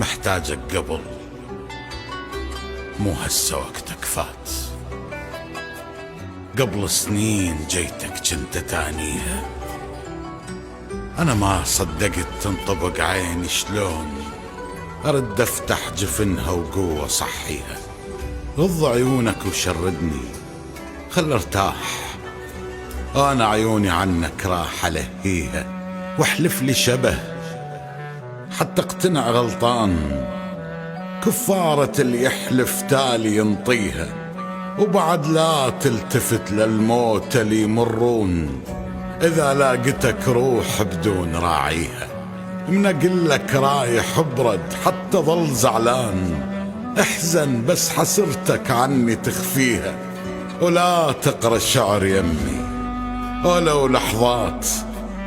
محتاجك قبل، مو هسه وقتك فات. قبل سنين جيتك جنت تانيها، أنا ما صدقت تنطبق عيني، شلون أرد أفتح جفنها وقوة صحيها. غض عيونك وشردني خل ارتاح، أنا عيوني عنك راح ألهيها. واحلف لي شبه حتى اقتنع غلطان، كفارة اللي يحلف تالي ينطيها. وبعد لا تلتفت للموت اللي يمرون، إذا لاقتك روح بدون راعيها. من أقلك رايح برد حتى ظل زعلان، احزن بس حسرتك عني تخفيها. ولا تقرأ شعر يمي ولو لحظات،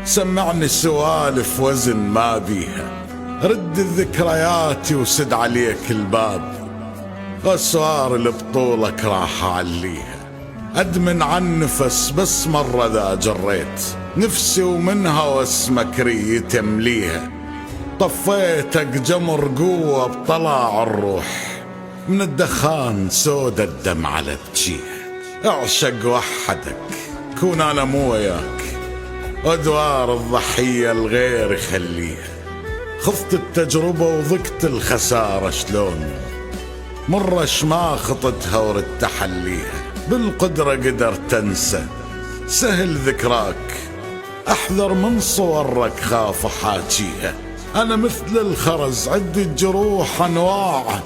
سمعني سوالف وزن ما بيها. رد ذكرياتي وسد عليك الباب، أسوار اللي بطولك راح أعليها. أدمن عن نفس بس مرة ذا جريت نفسي، ومنها واسمك ريت يمليها. طفيتك جمر قوة بطلع الروح، من الدخان سود الدم على بجيها. اعشق وحدك كون أنا مو وياك، أدوار الضحية الغير يخليها. خضت التجربة وضقت الخسارة، شلون مرش ما خطتها ورد حليها. بالقدرة قدرت تنسى سهل ذكراك، أحذر من صورك خاف أحاكيها. أنا مثل الخرز عندي الجروح أنواع،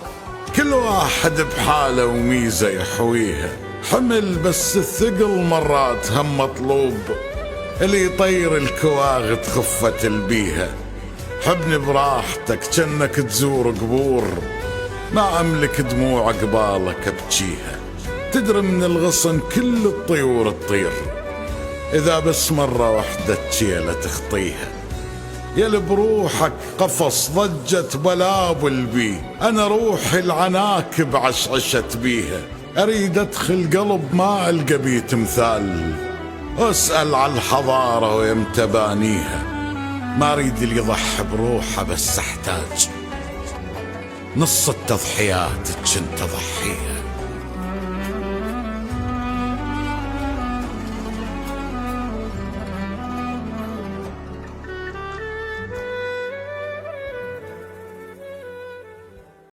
كل واحد بحاله وميزة يحويها. حمل بس الثقل مرات هم مطلوب، اللي يطير الكواغد خفة البيها. حبني براحتك جنك تزور قبور، ما أملك دموع قبالك أبكيها. تدري من الغصن كل الطيور تطير، إذا بس مرة وحدة تشيلة تخطيها. يلي بروحك قفص ضجت بلا بالبي، أنا روحي العناكب عشعشت بيها. أريد أدخل قلب ما ألقى بيه تمثال، أسأل على الحضارة ويمتى بانيها. ما أريد اللي يضحي بروحه بس أحتاج نص التضحيات كنت أضحيها.